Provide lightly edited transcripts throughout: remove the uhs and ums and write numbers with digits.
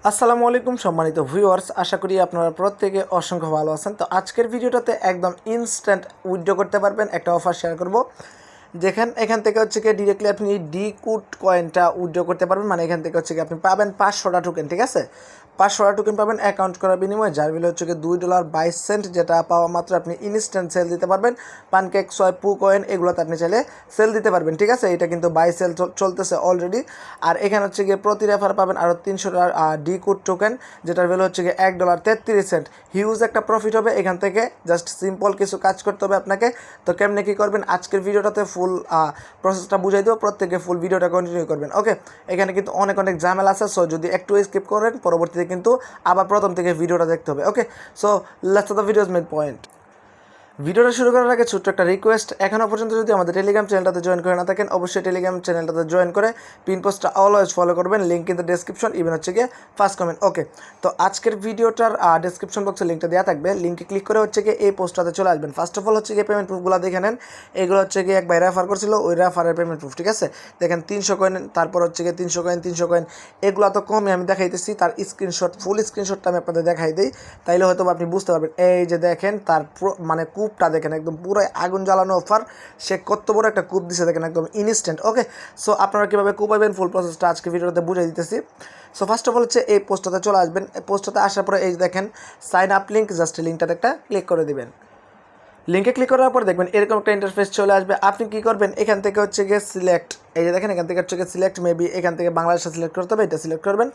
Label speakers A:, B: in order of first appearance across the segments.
A: আসসালামু আলাইকুম সম্মানিত ভিউয়ার্স, আশা করি আপনারা প্রত্যেকে অসংখ্য ভালো আছেন। তো আজকের ভিডিওটাতে একদম ইনস্ট্যান্ট উইথড্র করতে পারবেন একটা অফার শেয়ার করব। এখান থেকে হচ্ছে কি ডিরেক্টলি আপনি ডিকোড কয়েনটা উইথড্র করতে পারবেন। মানে এখান থেকে হচ্ছে কি আপনি পাবেন 500টা টোকেন, ঠিক আছে? 500টা টোকেন পাবেন অ্যাকাউন্ট করার বিনিময়ে, যার বিল হচ্ছে কি $2.22, যেটা পাওয়া মাত্র আপনি ইনস্ট্যান্ট সেল দিতে পারবেন। পানকেক, সয়, পু কয়েন এগুলোতে আপনি চাইলে সেল দিতে পারবেন, ঠিক আছে? এটা কিন্তু বাই সেল চলতেছে অলরেডি। আর এখানে হচ্ছে গিয়ে প্রতি রেফার পাবেন আরও 300টা ডিকোড টোকেন, যেটার ভ্যালু হচ্ছে গিয়ে $1.33। হিউজ একটা প্রফিট হবে এখান থেকে। জাস্ট সিম্পল কিছু কাজ করতে হবে আপনাকে। তো কেমনে কী করবেন আজকের ভিডিওটাতে ফুল প্রসেসটা বুঝাই দেবো, প্রত্যেকে ফুল ভিডিওটা কন্টিনিউ করবেন। ওকে, এখানে কিন্তু অনেক ঝামেলা আছে, সো যদি একটু স্কিপ করেন পরবর্তীতে কিন্তু আবার প্রথম থেকে ভিডিওটা দেখতে হবে। Okay, so let's the video's main point. ভিডিওটা শুরু করার আগে ছোট্ট একটা রিকোয়েস্ট, এখনও পর্যন্ত যদি আমাদের টেলিগ্রাম চ্যানেলটাতে জয়েন করে না থাকেন, অবশ্যই টেলিগ্রাম চ্যানেলটাতে জয়েন করে পিন পোস্টটা অলওয়েজ ফলো করবেন। লিঙ্ক কিন্তু ডেসক্রিপশন, ইভেন হচ্ছে গিয়ে ফার্স্ট কমেন্ট। ওকে, তো আজকের ভিডিওটার ডেসক্রিপশন বক্সে লিঙ্কটা দেওয়া থাকবে। লিঙ্কে ক্লিক করে হচ্ছে গিয়ে এই পোস্টটাতে চলে আসবেন। ফার্স্ট অফ অল হচ্ছে গিয়ে পেমেন্ট প্রুফগুলো দেখে নেন। এগুলো হচ্ছে গিয়ে এক ভাই রেফার করছিল, ওই রেফারের পেমেন্ট প্রুফ, ঠিক আছে? দেখেন 300 কয়েন, তারপর হচ্ছে গিয়ে 300 কয়েন। এগুলো তো কমই আমি দেখাইতেছি, তার স্ক্রিনশট, ফুল স্ক্রিনশটটা আমি আপনাদের দেখাই দিই, তাইলে হয়তো আপনি বুঝতে পারবেন। এই যে দেখেন তার মানে কূপটা দেখেন, একদম পুরো আগুন জ্বালানো অফার। সে কত বড় একটা কূপ দিছে দেখেন, একদম ইনস্ট্যান্ট। ওকে, সো আপনারা কীভাবে কূপ পাবেন ফুল প্রসেসটা আজকে ভিডিওতে বুঝিয়ে দিতেছি। সো ফার্স্ট অফ অল হচ্ছে এই পোস্টটাতে চলে আসবেন। এই পোস্টটাতে আসার পরে এই দেখেন সাইন আপ লিঙ্ক, জাস্ট লিঙ্কটাতে একটা ক্লিক করে দিবেন। লিঙ্কে ক্লিক করার পর দেখবেন এরকম একটা ইন্টারফেস চলে আসবে। আপনি কী করবেন, এখান থেকে হচ্ছে গিয়ে সিলেক্ট, এই যে দেখেন এখান থেকে হচ্ছে গিয়ে সিলেক্ট, মেবি এখান থেকে বাংলাদেশে সিলেক্ট করতে হবে, এটা সিলেক্ট করবেন।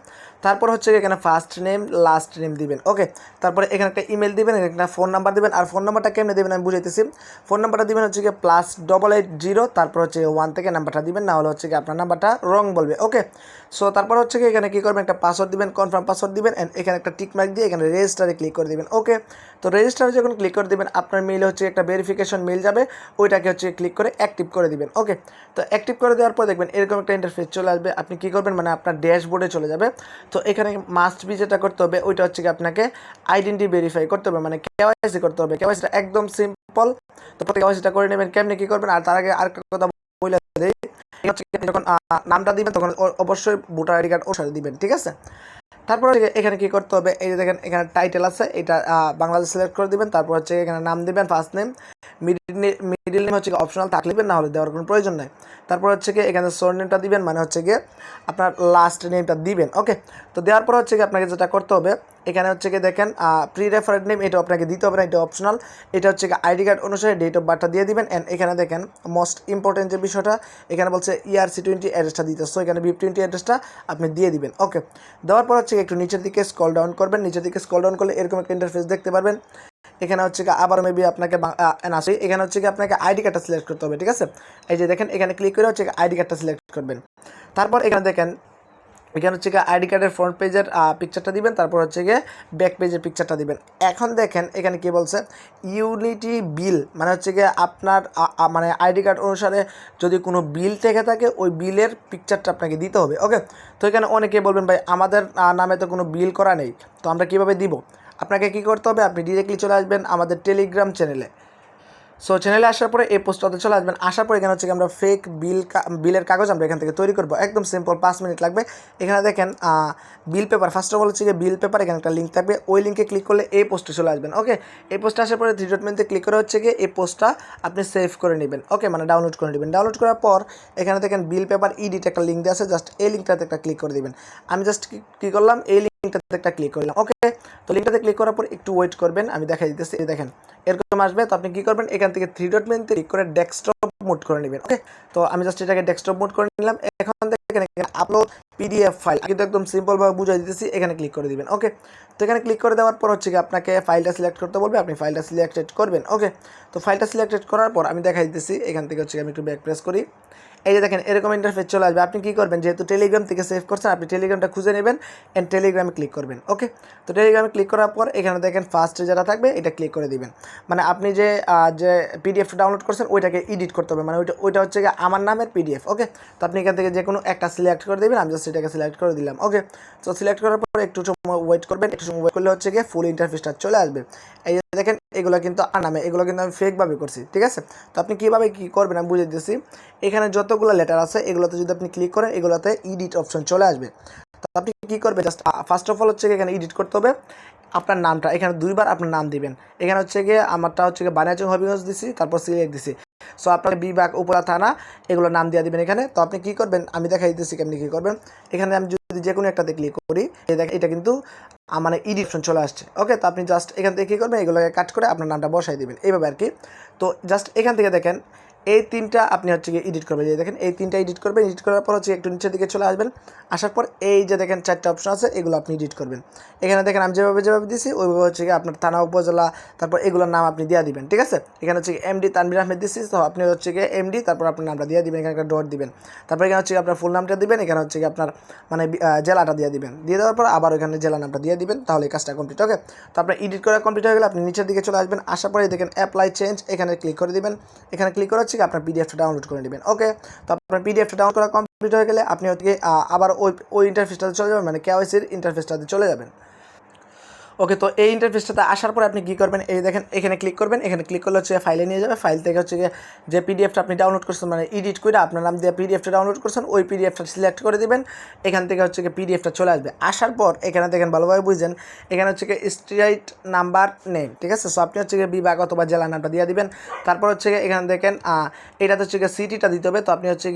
A: তারপর হচ্ছে এখানে ফার্স্ট নেম লাস্ট নেম দিবেন। ওকে, তারপরে এখানে একটা ইমেল দিবেন, একটা ফোন নাম্বার দিবেন। আর ফোন নাম্বারটা কেমনে দেবেন আমি বুঝাইতেছি। ফোন নাম্বারটা দিবেন হচ্ছে গিয়ে +8880, তারপর হচ্ছে 1 থেকে নাম্বারটা দিবেন, না হলে হচ্ছে গিয়ে আপনার নাম্বারটা রং বলবে। ওকে, সো তারপর হচ্ছে গিয়ে এখানে কী করবেন, একটা পাসওয়ার্ড দিবেন, কনফার্ম পাসওয়ার্ড দিবেন, অ্যান্ড এখানে একটা টিক মার্ক দিয়ে এখানে রেজিস্টারে ক্লিক করে দিবেন। ওকে, তো রেজিস্টারে যখন ক্লিক করে দিবেন আপনার মেইলে হচ্ছে একটা ভেরিফিকেশন মেইল যাবে, ওইটাকে হচ্ছে ক্লিক করে অ্যাক্টিভ করে দিবেন। ওকে, তো অ্যাক্টিভ করে দেওয়ার পর দেখবেন এরকম একটা ইন্টারফেস চলে আসবে। আপনি কী করবেন, মানে আপনার ড্যাশবোর্ডে চলে যাবে। তো এখানে মাস্ট বি যেটা করতে হবে ওইটা হচ্ছে কি আপনাকে আইডেন্টি ভেরিফাই করতে হবে, মানে কেওয়াইসি করতে হবে। কেওয়াইসিটা একদম সিম্পল, তো কেওয়াইসিটা করে নেবেন। কেমনি কী করবেন, আর তার আগে আর কথা বলে দেই, যখন নামটা দিবেন তখন অবশ্যই ভোটার আইডি কার্ড ওর সাথে দিবেন, ঠিক আছে? তারপরে এখানে কী করতে হবে, এই যে দেখেন এখানে টাইটেল আছে, এটা বাংলাদেশ সিলেক্ট করে দিবেন। তারপর হচ্ছে এখানে নাম দিবেন, ফার্স্ট নেম, মিডিল নেম হচ্ছে অপশনাল থাকলে দিবেন, না হলে দেওয়ার কোনো প্রয়োজন নেই। তারপর হচ্ছে কি এখানে সোর নেমটা দিবেন, মানে হচ্ছে গিয়ে আপনার লাস্ট নেমটা দিবেন। ওকে, তো দেওয়ার পর হচ্ছে কি আপনাকে যেটা করতে হবে, এখানে হচ্ছে কি দেখেন প্রি রেফারেড নেম, এটা আপনাকে দিতে হবে না, এটা অপশনাল। এটা হচ্ছে কি আইডি কার্ড অনুসারে ডেট অফ বার্থটা দিয়ে দিবেন। অ্যান্ড এখানে দেখেন মোস্ট ইম্পর্টেন্ট যে বিষয়টা, এখানে বলছে ERC20 অ্যাড্রেসটা দিতে, সো এখানে BIP20 অ্যাড্রেসটা আপনি দিয়ে দিবেন। ওকে, দেওয়ার পর হচ্ছে একটু নিচের দিকে স্ক্রল ডাউন করবেন। নিচের দিকে স্ক্রল ডাউন করলে এরকম একটা ইন্টারফেস দেখতে পারবেন। এখানে হচ্ছে কি আবার মেবি আপনাকে আসে, এখানে হচ্ছে কি আপনাকে আইডি কার্ডটা সিলেক্ট করতে হবে, ঠিক আছে? এই যে দেখেন এখানে ক্লিক করে হচ্ছে আইডি কার্ডটা সিলেক্ট করবেন। তারপর এখানে দেখেন এখানে হচ্ছে গিয়ে আইডি কার্ডের ফ্রন্ট পেজের পিকচারটা দিবেন, তারপর হচ্ছে গিয়ে ব্যাক পেজের পিকচারটা দিবেন। এখন দেখেন এখানে কি বলছে, ইউনিটি বিল, মানে হচ্ছে গিয়ে আপনার মানে আইডি কার্ড অনুসারে যদি কোনো বিল থেকে থাকে ওই বিলের পিকচারটা আপনাকে দিতে হবে। ওকে, তো এখানে অনেকে বলবেন ভাই আমাদের নামে তো কোনো বিল করা নেই, তো আমরা কীভাবে দিব? আপনাকে কী করতে হবে, আপনি ডিরেক্টলি চলে আসবেন আমাদের টেলিগ্রাম চ্যানেলে। সো চ্যানেলে আসার পরে এই পোস্টটাতে চলে আসবেন। আসার পরে এখানে হচ্ছে আমরা ফেক বিলের কাগজ আমরা এখান থেকে তৈরি করবো, একদম সিম্পল, 5 মিনিট লাগবে। এখানে দেখেন বিল পেপার, ফার্স্ট অফ অল হচ্ছে বিল পেপার, এখানে একটা লিঙ্ক থাকবে, ওই লিঙ্কে ক্লিক করলে এই পোস্টে চলে আসবেন। ওকে, এই পোস্টে আসার পরে 3 ডট মেনুতে ক্লিক করে হচ্ছে গিয়ে এই পোস্টটা আপনি সেভ করে নেবেন। ওকে, মানে ডাউনলোড করে নেবেন। ডাউনলোড করার পর এখানে দেখেন বিল পেপার ইডিট একটা লিঙ্ক দেওয়া আছে, জাস্ট এই লিঙ্কটাতে একটা ক্লিক করে দেবেন। আমি জাস্ট কী করলাম, এই লিঙ্কটাতে একটা ক্লিক করলাম। ওকে, তো লিঙ্কটাতে ক্লিক করার পর একটু ওয়েট করবেন, আমি দেখাই দিতেছি। দেখেন এরকম আসবে। তো আপনি কী করবেন, এখান থেকে 3 ডট মেনুতে ক্লিক করে ডেস্কটপ মোড করে নেবেন। ওকে, তো আমি জাস্ট এটাকে ডেস্কটপ মোড করে নিলাম। এখন দেখেন এখানে আপলোড PDF ফাইল, কিন্তু একদম সিম্পলভাবে বুঝাই দিতেছি, এখানে ক্লিক করে দিবেন। ওকে, তো এখানে ক্লিক করে দেওয়ার পর হচ্ছে কি আপনাকে ফাইলটা সিলেক্ট করতে বলবে, আপনি ফাইলটা সিলেক্টেড করবেন। ওকে, তো ফাইলটা সিলেক্টেড করার পর আমি দেখাই দিতেছি, এখান থেকে হচ্ছে আমি একটু ব্যাক প্রেস করি। এই যে দেখেন এরকম ইন্টারফেস চলে আসবে। আপনি কী করবেন, যেহেতু টেলিগ্রাম থেকে সেভ করছেন, আপনি টেলিগ্রামটা খুঁজে নেবেন অ্যান্ড টেলিগ্রামে ক্লিক করবেন। ওকে, তো টেলিগ্রামে ক্লিক করার পর এখানে দেখেন ফার্স্টে যেটা থাকবে এটা ক্লিক করে দিবেন। মানে আপনি যে PDF ডাউনলোড করছেন ওইটাকে এডিট করতে হবে, মানে ওইটা হচ্ছে গিয়ে আমার নামের PDF। ওকে, তো আপনি এখান থেকে যে কোনো একটা সিলেক্ট করে দেবেন, আমি জাস্ট সেটাকে সিলেক্ট করে দিলাম। ওকে, তো সিলেক্ট করার পর একটু সময় ওয়েট করবেন। একটু সময় ওয়েট করলে হচ্ছে গিয়ে ফুল ইন্টারফেসটা চলে আসবে। এই যে দেখেন এগুলো কিন্তু আমার নামে, এগুলো কিন্তু আমি ফেকভাবে করছি, ঠিক আছে? তো আপনি কীভাবে কী করবেন আমি বুঝিয়ে দিচ্ছি। এখানে যতগুলো লেটার আছে এগুলোতে যদি আপনি ক্লিক করেন, এগুলোতে এডিট অপশন চলে আসবে। তো আপনি কী করবেন, জাস্ট ফার্স্ট অফ অল হচ্ছে এখানে এডিট করতে হবে আপনার নামটা, এখানে 2বার আপনার নাম দিবেন। এখানে হচ্ছে গিয়ে আমারটা হচ্ছে গিয়ে বানিয়াচং হবিগঞ্জ দিছি, তারপর সিলেক্ট দিছি। সো আপনার বিভাগ, উপজেলা, থানা এগুলো নাম দিয়ে দিবেন এখানে। তো আপনি কী করবেন, আমি দেখাই দিতেছি কেমনি কী করবেন। এখানে আমি যদি যে কোনো একটাতে ক্লিক করি, এই দেখেন এটা কিন্তু মানে এডিশন চলে আসছে। ওকে, তো আপনি জাস্ট এখান থেকে কী করবেন, এগুলোকে কাট করে আপনার নামটা বসাই দিবেন এইভাবে আর কি। তো জাস্ট এখান থেকে দেখেন এই 3টা আপনি হচ্ছে গিয়ে এডিট করবেন। এই দেখেন এই 3টা এডিট করবেন। এডিট করার পর হচ্ছে একটু নিচের দিকে চলে আসবেন। আসার পর এই যে দেখেন 4টা অপশন আছে, এগুলো আপনি এডিট করবেন। এখানে দেখেন আমি যেভাবে দিছি ওইভাবে হচ্ছে গিয়ে আপনার থানা, উপজেলা, তারপর এগুলোর নাম আপনি দিয়ে দিবেন। ঠিক আছে, এখানে হচ্ছে এমডি তানভীর আহমেদ দিচ্ছি, তো আপনি হচ্ছে গিয়ে এমডি, তারপর আপনার নামটা দিয়ে দিবেন, এখানে একটা ডট দিবেন। তারপর এখানে হচ্ছে আপনার ফুল নামটা দিবেন, এখানে হচ্ছে আপনার মানে জেলাটা দিয়ে দিবেন। দিয়ে দেওয়ার পর আবার ওখানে জেলা নামটা দিয়ে দিবেন, তাহলে এই কাজটা কমপ্লিট। ওকে, তো আপনার এডিট করা কমপ্লিট হয়ে গেলে আপনি নিচের দিকে চলে আসবেন। আসার পরে দেখেন অ্যাপ্লাই চেঞ্জ, এখানে ক্লিক করে দিবেন। এখানে ক্লিক করে হচ্ছে আপনার পিডিএফটা ডাউনলোড করে নেবেন। ওকে, তো আপনার পিডিএফটা ডাউনলোড করা কমপ্লিট হয়ে গেলে আপনি হচ্ছে আবার ওই ইন্টারফেসটাতে চলে যাবেন, মানে কেওয়াইসির ইন্টারফেসটাতে চলে যাবেন। ওকে, তো এই ইন্টারফেসটাতে আসার পরে আপনি কী করবেন, এই দেখেন এখানে ক্লিক করবেন। এখানে ক্লিক করলে হচ্ছে ফাইলে নিয়ে যাবে। ফাইল থেকে হচ্ছে যে পিডিএফটা আপনি ডাউনলোড করছেন, মানে এডিট করে আপনার নাম দিয়ে পিডিএফটা ডাউনলোড করছেন, ওই পিডিএফটা সিলেক্ট করে দিবেন। এখান থেকে হচ্ছে পিডিএফটা চলে আসবে। আসার পর এখানে দেখেন ভালোভাবে বুঝছেন, এখানে হচ্ছে স্ট্রিট নাম্বার নেম। ঠিক আছে, সো আপনি হচ্ছে বিভাগ অথবা জেলা নামটা দিয়ে দিবেন। তারপর হচ্ছে এখানে দেখেন এটাতে হচ্ছে সিটিটা দিতে হবে, তো আপনি হচ্ছে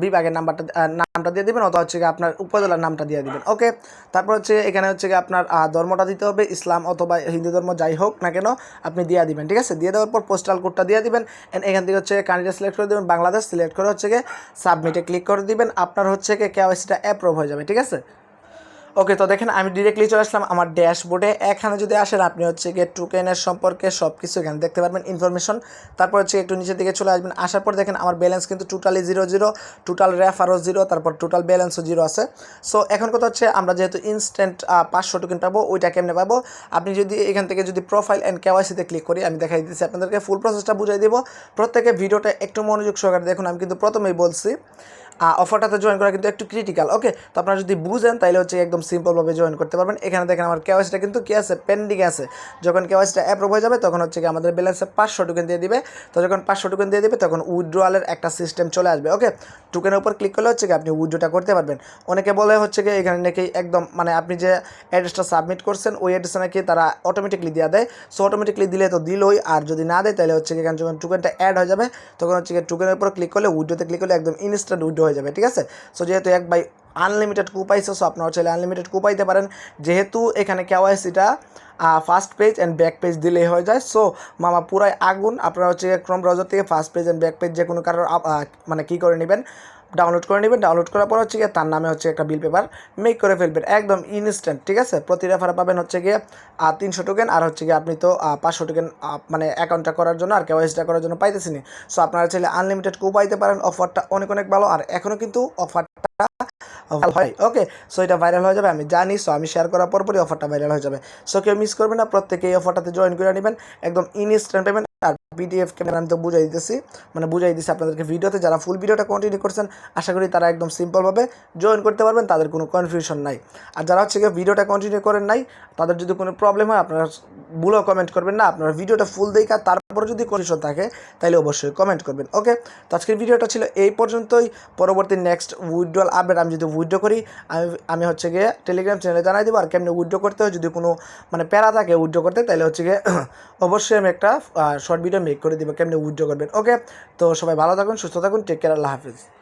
A: বিভাগের নামটা দিয়ে দিবেন, অথবা হচ্ছে আপনার উপজেলার নামটা দিয়ে দিবেন। ওকে, তারপর হচ্ছে এখানে হচ্ছে আপনার ধর্মটা দিতে হবে, ইসলাম অথবা হিন্দু ধর্ম যাই হোক না কেন আপনি দিয়ে দিবেন। ঠিক আছে, দিয়ে দেওয়ার পর পোস্টাল কোডটা দিয়ে দিবেন। এখান থেকে হচ্ছে কান্ট্রি সিলেক্ট করে দেবেন, বাংলাদেশ সিলেক্ট করে হচ্ছে সাবমিটে ক্লিক করে দিবেন। আপনার হচ্ছে কেওয়াইসিটা অ্যাপ্রুভ হয়ে যাবে। ঠিক আছে। ওকে, তো দেখেন আমি ডিরেক্টলি চলে আসলাম আমার ড্যাশবোর্ডে। এখানে যদি আসেন আপনি হচ্ছে টোকেনের সম্পর্কে সব কিছু এখানে দেখতে পারবেন, ইনফরমেশন। তারপর হচ্ছে একটু নিচের দিকে চলে আসবেন। আসার পর দেখেন আমার ব্যালেন্স কিন্তু টোটালি 0 টোটাল রেফারও 0, তারপর টোটাল ব্যালেন্সও 0 আছে। সো এখন কথা হচ্ছে আমরা যেহেতু ইনস্ট্যান্ট 500 টোকেন পাবো, ওইটা কেমনে পাবো। আপনি যদি এখান থেকে যদি প্রোফাইল অ্যান্ড কেওয়াইসিতে ক্লিক করি, আমি দেখাই দিচ্ছি আপনাদেরকে, ফুল প্রসেসটা বুঝাই দেবো। প্রত্যেকে ভিডিওটা একটু মনোযোগ সহকারে দেখুন। আমি কিন্তু প্রথমেই বলছি অফারটাতে জয়েন করা কিন্তু একটু ক্রিটিক্যাল। ওকে, তো আপনারা যদি বুঝেন তাহলে হচ্ছে একদম সিম্পলভাবে জয়েন করতে পারবেন। এখানে দেখেন আমার কেওয়াইসিটা কিন্তু কি আছে, পেন্ডিং আছে। যখন কেওয়াইসিটা অ্যাপ্রুভ হয়ে যাবে তখন হচ্ছে আমাদের ব্যালেন্সে 500 টোকেন দিয়ে দিবে। তো যখন 500 টোকেন দিয়ে দিবে তখন উইথড্রয়ালের একটা সিস্টেম চলে আসবে। ওকে, টোকেনের উপর ক্লিক করলে হচ্ছে আপনি উইথড্রটা করতে পারবেন। অনেকে বলে হচ্ছে এখানে নাকি একদম মানে আপনি যে অ্যাড্রেসটা সাবমিট করছেন ওই অ্যাড্রেসে নাকি তারা অটোমেটিকলি দিয়ে দেয়। সো অটোমেটিকলি দিলে তো দিলই, আর যদি না দেয় তাহলে হচ্ছে এখানে যখন টোকেনটা অ্যাড হয়ে যাবে তখন হচ্ছে টোকেনের উপর ক্লিক করলে উইথড্রোতে ক্লিক করলে একদম ইনস্ট্যান্ট উইথড্রো হয়ে যাবে। ঠিক আছে, সো যেহেতু এক বাই আনলিমিটেড কু পাইছে, সো আপনারা চাইলে আনলিমিটেড কু পাইতে পারেন। যেহেতু এখানে কেওয়াইসিটা first page and back page দিলেই হয়ে যায়। সো মামা পুরাই আগুন। আপনারা হচ্ছে ক্রোম ব্রাউজার থেকে first page and back page যে কোনো কারোর মানে কী করে নেবেন, ডাউনলোড করে নেবেন। ডাউনলোড করার পর হচ্ছে তার নামে হচ্ছে একটা বিল পেপার মেক করে ফেলবেন, একদম ইনস্ট্যান্ট। ঠিক আছে, প্রতি রেফারে পাবেন হচ্ছে 300 টোকেন, আর হচ্ছে আপনি তো 500 টোকেন মানে অ্যাকাউন্টটা করার জন্য আর কেওয়াইসিটা করার জন্য পাইতেছি না। সো আপনারা চাইলে আনলিমিটেড কু পাইতে পারেন। অফারটা অনেক অনেক ভালো, আর এখনও কিন্তু অফারটা হয়। ওকে, সো এটা ভাইরাল হয়ে যাবে আমি জানি। সো আমি শেয়ার করার পরপরই অফারটা ভাইরাল হয়ে যাবে। সো কেউ মিস করবে না, প্রত্যেকে এই অফারটাতে জয়েন করে নেবেন, একদম ইনস্ট্যান্ট পেমেন্ট। আর পিডিএফ ক্যামেরা আমি তো বুঝাই দিতেছি, মানে বুঝাই দিচ্ছি আপনাদেরকে ভিডিওতে। যারা ফুল ভিডিওটা কন্টিনিউ করছেন আশা করি তারা একদম সিম্পলভাবে জয়েন করতে পারবেন, তাদের কোনো কনফিউশন নাই। আর যারা হচ্ছে ভিডিওটা কন্টিনিউ করেন নাই, তাদের যদি কোনো প্রবলেম হয় আপনারা ভুলেও কমেন্ট করবেন না, আপনারা ভিডিওটা ফুল দেখা তারপরে যদি কনফিউশন থাকে তাহলে অবশ্যই কমেন্ট করবেন। ওকে, তো আজকের ভিডিওটা ছিল এই পর্যন্তই। পরবর্তী নেক্সট উইথড্রল আপডেট আমি যদি উইথড্র করি আমি হচ্ছে টেলিগ্রাম চ্যানেলে জানাই দেবো। আর কেমনি উইথড্র করতে হয়, যদি কোনো মানে প্যারা থাকে উইথড্র করতে, তাহলে হচ্ছে অবশ্যই আমি একটা শর্ট ভিডিও মেক করে দিব কেমনি উইথড্র করবেন। ওকে, তো সবাই ভালো থাকুন, সুস্থ থাকুন, টেক কেয়ার, আল্লাহ হাফিজ।